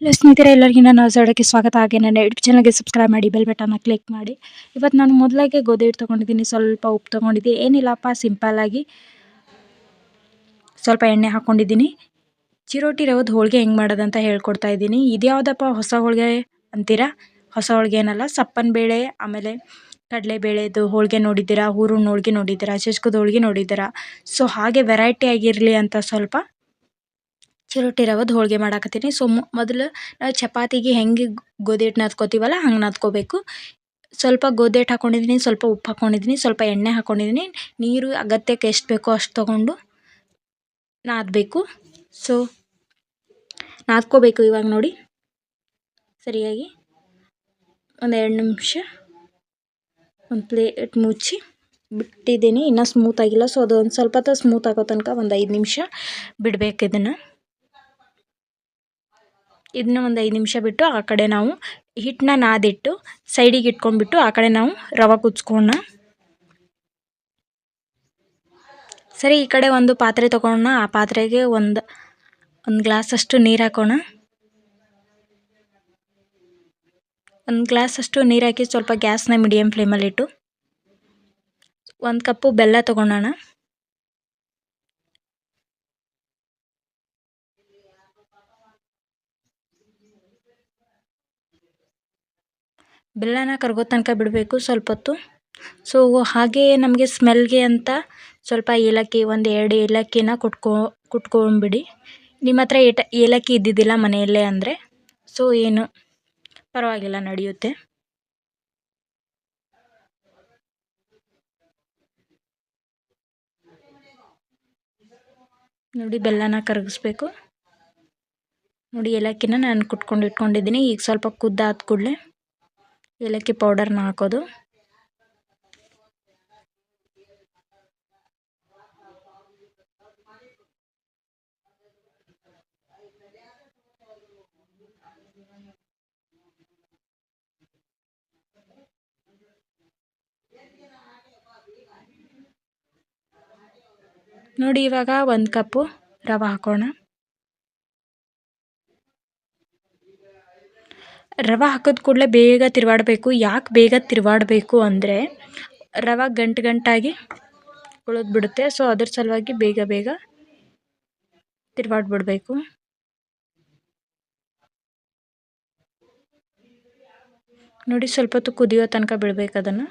Hello ಸ್ನೇಹಿತರೆ, ಎಲ್ಲರಿಗೂ ನನ್ನ ಹೊಸಡಕ್ಕೆ ಸ್ವಾಗತ. ಹಾಗೆ ನನ್ನ ಯೂಟ್ಯೂಬ್ ಚಾನಲ್ಗೆ ಸಬ್ಸ್ಕ್ರೈಬ್ ಮಾಡಿ, ಬೆಲ್ ಬಟನ್ನ ಕ್ಲಿಕ್ ಮಾಡಿ. ಇವತ್ತು ನಾನು ಮೊದಲಾಗೆ ಗೋಧಿ ಹಿಟ್ಟು ತೊಗೊಂಡಿದ್ದೀನಿ, ಸ್ವಲ್ಪ ಉಪ್ಪು ತೊಗೊಂಡಿದ್ದೀನಿ. ಏನಿಲ್ಲಪ್ಪ, ಸಿಂಪಲ್ಲಾಗಿ ಸ್ವಲ್ಪ ಎಣ್ಣೆ ಹಾಕ್ಕೊಂಡಿದ್ದೀನಿ. ಚಿರೋಟಿ ರವದ ಹೋಳಿಗೆ ಹೆಂಗೆ ಮಾಡೋದಂತ ಹೇಳ್ಕೊಡ್ತಾ ಇದ್ದೀನಿ. ಇದ್ಯಾವುದಪ್ಪ ಹೊಸ ಹೋಳಿಗೆ ಅಂತೀರಾ? ಹೊಸ ಹೋಳಿಗೆ ಏನಲ್ಲ, ಸಪ್ಪನ ಬೇಳೆ ಆಮೇಲೆ ಕಡಲೆಬೇಳೆದು ಹೋಳಿಗೆ ನೋಡಿದ್ದೀರಾ, ಹೂರಣ ಹೋಳಿಗೆ ನೋಡಿದ್ದೀರಾ, ಶುಷ್ಕದ ಹೋಳಿಗೆ ನೋಡಿದ್ದೀರಾ. ಸೊ ಹಾಗೆ ವೆರೈಟಿ ಆಗಿರಲಿ ಅಂತ ಸ್ವಲ್ಪ ಚಿರೋಟಿ ರವದ ಹೋಳಿಗೆ ಮಾಡಾಕತ್ತೀನಿ. ಸೊ ಮೊದಲು ನಾವು ಚಪಾತಿಗೆ ಹೆಂಗೆ ಗೋಧಿ ಹಿಟ್ಟು ನಾದ್ಕೋತೀವಲ್ಲ ಹಂಗೆ ನಾದ್ಕೋಬೇಕು. ಸ್ವಲ್ಪ ಗೋಧಿ ಹಿಟ್ಟು ಹಾಕ್ಕೊಂಡಿದ್ದೀನಿ, ಸ್ವಲ್ಪ ಉಪ್ಪು ಹಾಕ್ಕೊಂಡಿದ್ದೀನಿ, ಸ್ವಲ್ಪ ಎಣ್ಣೆ ಹಾಕ್ಕೊಂಡಿದ್ದೀನಿ. ನೀರು ಅಗತ್ಯಕ್ಕೆ ಎಷ್ಟು ಬೇಕೋ ಅಷ್ಟು ತೊಗೊಂಡು ನಾದಬೇಕು. ಸೊ ನಾದ್ಕೋಬೇಕು. ಇವಾಗ ನೋಡಿ ಸರಿಯಾಗಿ ಒಂದು 2 ನಿಮಿಷ ಒಂದು ಪ್ಲೇಟ್ ಮುಚ್ಚಿ ಬಿಟ್ಟಿದ್ದೀನಿ. ಇನ್ನೂ ಸ್ಮೂತ್ ಆಗಿಲ್ಲ. ಸೊ ಅದು ಒಂದು ಸ್ವಲ್ಪ ಹೊತ್ತು ಸ್ಮೂತ್ ಆಗೋ ತನಕ ಒಂದು 5 ನಿಮಿಷ ಬಿಡಬೇಕು. ಇದನ್ನ ಒಂದು 5 ನಿಮಿಷ ಬಿಟ್ಟು ಆ ಕಡೆ ನಾವು ಹಿಟ್ಟನ್ನ ನಾದಿಟ್ಟು ಸೈಡಿಗೆ ಇಟ್ಕೊಂಡ್ಬಿಟ್ಟು ಆ ಕಡೆ ನಾವು ರವೆ ಕುದಿಸ್ಕೊಳ್ಳೋಣ. ಸರಿ, ಈ ಕಡೆ ಒಂದು ಪಾತ್ರೆ ತೊಗೊಳ್ಳೋಣ. ಆ ಪಾತ್ರೆಗೆ ಒಂದು ಗ್ಲಾಸಷ್ಟು ನೀರು ಹಾಕೋಣ. ಒಂದು ಗ್ಲಾಸಷ್ಟು ನೀರು ಹಾಕಿ ಸ್ವಲ್ಪ ಗ್ಯಾಸ್ನ ಮೀಡಿಯಮ್ ಫ್ಲೇಮಲ್ಲಿಟ್ಟು 1 ಕಪ್ಪು ಬೆಲ್ಲ ತೊಗೊಳ್ಳೋಣ. ಬೆಲ್ಲನ ಕರಗೋ ತನಕ ಬಿಡಬೇಕು ಸ್ವಲ್ಪ ಹೊತ್ತು. ಸೊ ಹಾಗೆ ನಮಗೆ ಸ್ಮೆಲ್ಗೆ ಅಂತ ಸ್ವಲ್ಪ ಏಲಕ್ಕಿ, 1-2 ಏಲಕ್ಕಿನ ಕುಟ್ಕೊಂಬಿಡಿ. ನಿಮ್ಮ ಹತ್ರ ಏಲಕ್ಕಿ ಇದ್ದಿದ್ದಿಲ್ಲ ಮನೆಯಲ್ಲೇ ಅಂದರೆ ಸೊ ಏನು ಪರವಾಗಿಲ್ಲ, ನಡೆಯುತ್ತೆ. ನೋಡಿ, ಬೆಲ್ಲನ ಕರಗಿಸ್ಬೇಕು. ನೋಡಿ, ಏಲಕ್ಕಿನ ನಾನು ಕುಟ್ಕೊಂಡು ಇಟ್ಕೊಂಡಿದ್ದೀನಿ. ಈಗ ಸ್ವಲ್ಪ ಕುದ್ದಾದ ಕೂಡಲೇ ಏಲಕ್ಕಿ ಪೌಡರ್ನ ಹಾಕೋದು. ನೋಡಿ, ಇವಾಗ 1 ಕಪ್ಪು ರವೆ ಹಾಕೋಣ. ರವೆ ಹಾಕಿದ ಕೂಡಲೇ ಬೇಗ ತಿರುವಾಡಬೇಕು. ಯಾಕೆ ಬೇಗ ತಿರುವಾಡಬೇಕು ಅಂದರೆ ರವೆ ಗಂಟಾಗಿ ಉಳಿದ್ಬಿಡುತ್ತೆ. ಸೊ ಅದ್ರ ಸಲುವಾಗಿ ಬೇಗ ತಿರುವಾಡ್ಬಿಡ್ಬೇಕು. ನೋಡಿ, ಸ್ವಲ್ಪ ಹೊತ್ತು ಕುದಿಯೋ ತನಕ ಬಿಡಬೇಕು ಅದನ್ನು.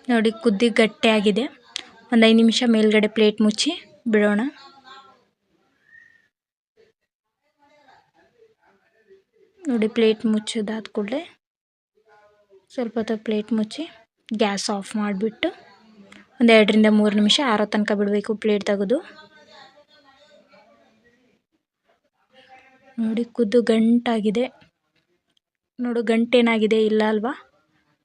ನೋಡಿ, ಕುದ್ದಿ ಗಟ್ಟಿಯಾಗಿದೆ. ಒಂದು 5 ನಿಮಿಷ ಮೇಲ್ಗಡೆ ಪ್ಲೇಟ್ ಮುಚ್ಚಿ ಬಿಡೋಣ. ನೋಡಿ, ಪ್ಲೇಟ್ ಮುಚ್ಚಿದಾದ ಕೂಡಲೇ ಸ್ವಲ್ಪ ಹೊತ್ತು ಪ್ಲೇಟ್ ಮುಚ್ಚಿ ಗ್ಯಾಸ್ ಆಫ್ ಮಾಡಿಬಿಟ್ಟು ಒಂದು 2-3 ನಿಮಿಷ ಆರೋ ತನಕ ಬಿಡಬೇಕು ಪ್ಲೇಟ್ ತೆಗೆದು. ನೋಡಿ, ಕುದ್ದು ಗಂಟಾಗಿದೆ. ನೋಡು, ಗಂಟೇನಾಗಿದೆ ಇಲ್ಲ ಅಲ್ವಾ,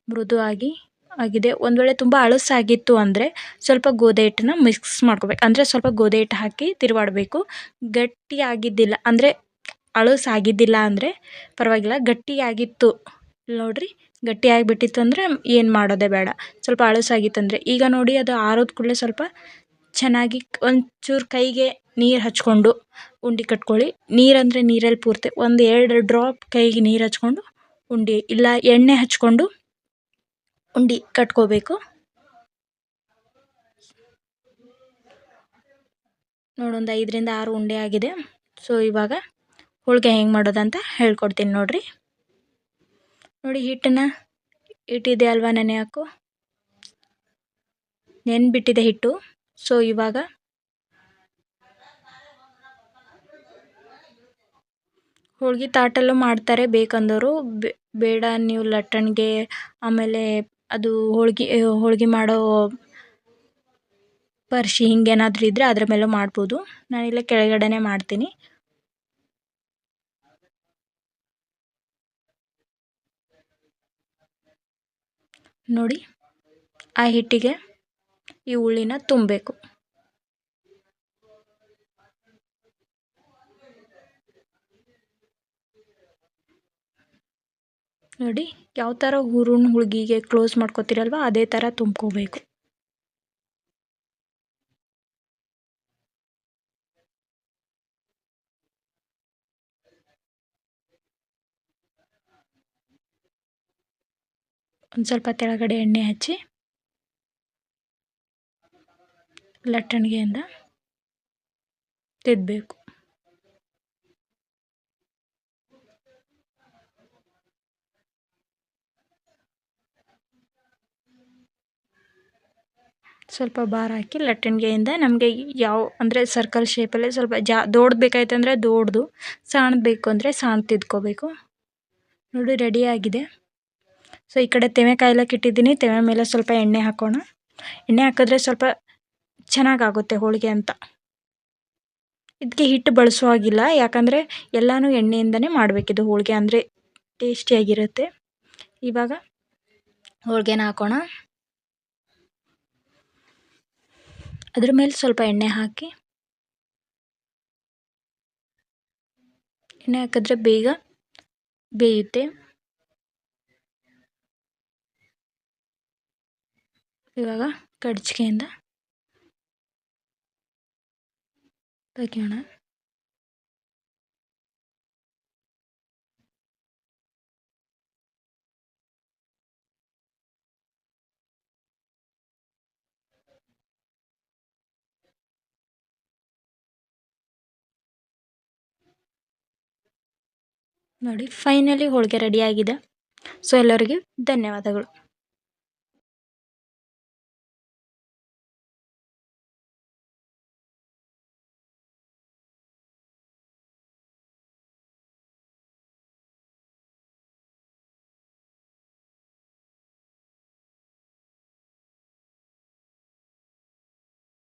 ಮೃದು ಆಗಿದೆ. ಒಂದು ವೇಳೆ ತುಂಬ ಅಳಸಾಗಿತ್ತು ಅಂದರೆ ಸ್ವಲ್ಪ ಗೋಧಿ ಹಿಟ್ಟನ್ನ ಮಿಕ್ಸ್ ಮಾಡ್ಕೋಬೇಕು. ಅಂದರೆ ಸ್ವಲ್ಪ ಗೋಧಿ ಹಿಟ್ಟು ಹಾಕಿ ತಿರುವಾಡಬೇಕು. ಗಟ್ಟಿಯಾಗಿದ್ದಿಲ್ಲ ಅಂದರೆ ಅಳಸಾಗಿದ್ದಿಲ್ಲ ಅಂದರೆ ಪರವಾಗಿಲ್ಲ. ಗಟ್ಟಿಯಾಗಿತ್ತು ನೋಡಿರಿ, ಗಟ್ಟಿಯಾಗಿಬಿಟ್ಟಿತ್ತು ಅಂದರೆ ಏನು ಮಾಡೋದೇ ಬೇಡ. ಸ್ವಲ್ಪ ಅಳಸಾಗಿತ್ತಂದರೆ ಈಗ ನೋಡಿ, ಅದು ಆರೋದ ಕೂಡಲೇ ಸ್ವಲ್ಪ ಚೆನ್ನಾಗಿ ಒಂಚೂರು ಕೈಗೆ ನೀರು ಹಚ್ಕೊಂಡು ಉಂಡೆ ಕಟ್ಕೊಳ್ಳಿ. ನೀರಂದರೆ ನೀರಲ್ಲಿ ಪೂರ್ತಿ 1-2 ಡ್ರಾಪ್ ಕೈಗೆ ನೀರು ಹಚ್ಕೊಂಡು ಉಂಡೆ ಇಲ್ಲ ಎಣ್ಣೆ ಹಚ್ಕೊಂಡು ಉಂಡೆ ಕಟ್ಕೋಬೇಕು. ನೋಡೊಂದು 5-6 ಉಂಡೆ ಆಗಿದೆ. ಸೊ ಇವಾಗ ಹೋಳಿಗೆ ಹೆಂಗೆ ಮಾಡೋದಂತ ಹೇಳ್ಕೊಡ್ತೀನಿ ನೋಡಿರಿ. ನೋಡಿ, ಹಿಟ್ಟಿದೆ ಅಲ್ವಾ, ನೆನ್ಬಿಟ್ಟಿದೆ ಹಿಟ್ಟು. ಸೊ ಇವಾಗ ಹೋಳ್ಗೆ ತಾಟಲ್ಲೂ ಮಾಡ್ತಾರೆ ಬೇಕಂದವರು. ಬೇಡ ನೀವು ಲಟ್ಟಣಿಗೆ ಆಮೇಲೆ ಅದು ಹೋಳ್ಗೆ ಮಾಡೋ ಪರ್ಶಿ ಹಿಂಗೇನಾದರೂ ಇದ್ದರೆ ಅದ್ರ ಮೇಲೂ ಮಾಡ್ಬೋದು. ನಾನಿಲ್ಲ ಕೆಳಗಡೆನೇ ಮಾಡ್ತೀನಿ. ನೋಡಿ, ಆ ಹಿಟ್ಟಿಗೆ ಈ ಹುಳಿನ ತುಂಬಬೇಕು. ನೋಡಿ ಯಾವ ಥರ ಹೂರಣ ಹುಳ್ಗಿಗೆ ಕ್ಲೋಸ್ ಮಾಡ್ಕೊತೀರಲ್ವ ಅದೇ ಥರ ತುಂಬ್ಕೋಬೇಕು. ಒಂದು ಸ್ವಲ್ಪ ಕೆಳಗಡೆ ಎಣ್ಣೆ ಹಚ್ಚಿ ಲಟ್ಟಣಿಗೆಯಿಂದ ತಿದ್ದಬೇಕು. ಸ್ವಲ್ಪ ಬಾರ್ ಹಾಕಿ ಲಟ್ಟಣಿಗೆಯಿಂದ ನಮಗೆ ಯಾವ ಅಂದರೆ ಸರ್ಕಲ್ ಶೇಪಲ್ಲೇ ಸ್ವಲ್ಪ ದೊಡ್ಡದು ಬೇಕಾಯ್ತು ಅಂದರೆ ದೊಡ್ಡದು, ಸಣ್ಣದು ಬೇಕು ಅಂದರೆ ಸಣ್ಣ ತಿದ್ಕೋಬೇಕು. ನೋಡಿ ರೆಡಿಯಾಗಿದೆ. ಸೊ ಈ ಕಡೆ ತೆವೆ ಕಾಯ್ಲಕ್ಕೆ ಇಟ್ಟಿದ್ದೀನಿ. ತೆವೆ ಮೇಲೆ ಸ್ವಲ್ಪ ಎಣ್ಣೆ ಹಾಕೋಣ. ಎಣ್ಣೆ ಹಾಕಿದ್ರೆ ಸ್ವಲ್ಪ ಚೆನ್ನಾಗಾಗುತ್ತೆ ಹೋಳಿಗೆ ಅಂತ. ಇದಕ್ಕೆ ಹಿಟ್ಟು ಬಳಸೋ ಹಾಗಿಲ್ಲ, ಯಾಕಂದರೆ ಎಲ್ಲನೂ ಎಣ್ಣೆಯಿಂದನೇ ಮಾಡಬೇಕಿದು ಹೋಳಿಗೆ ಅಂದರೆ ಟೇಸ್ಟಿಯಾಗಿರುತ್ತೆ. ಇವಾಗ ಹೋಳಿಗೆನ ಹಾಕೋಣ. ಅದ್ರ ಮೇಲೆ ಸ್ವಲ್ಪ ಎಣ್ಣೆ ಹಾಕಿ, ಎಣ್ಣೆ ಹಾಕಿದ್ರೆ ಬೇಗ ಬೇಯುತ್ತೆ. ಇವಾಗ ಕಡ್ಚಿಗೆಯಿಂದ ತೆಗಿಯೋಣ. ನೋಡಿ ಫೈನಲಿ ಹೋಳಿಗೆ ರೆಡಿಯಾಗಿದೆ. ಸೊ ಎಲ್ಲರಿಗೂ ಧನ್ಯವಾದಗಳು.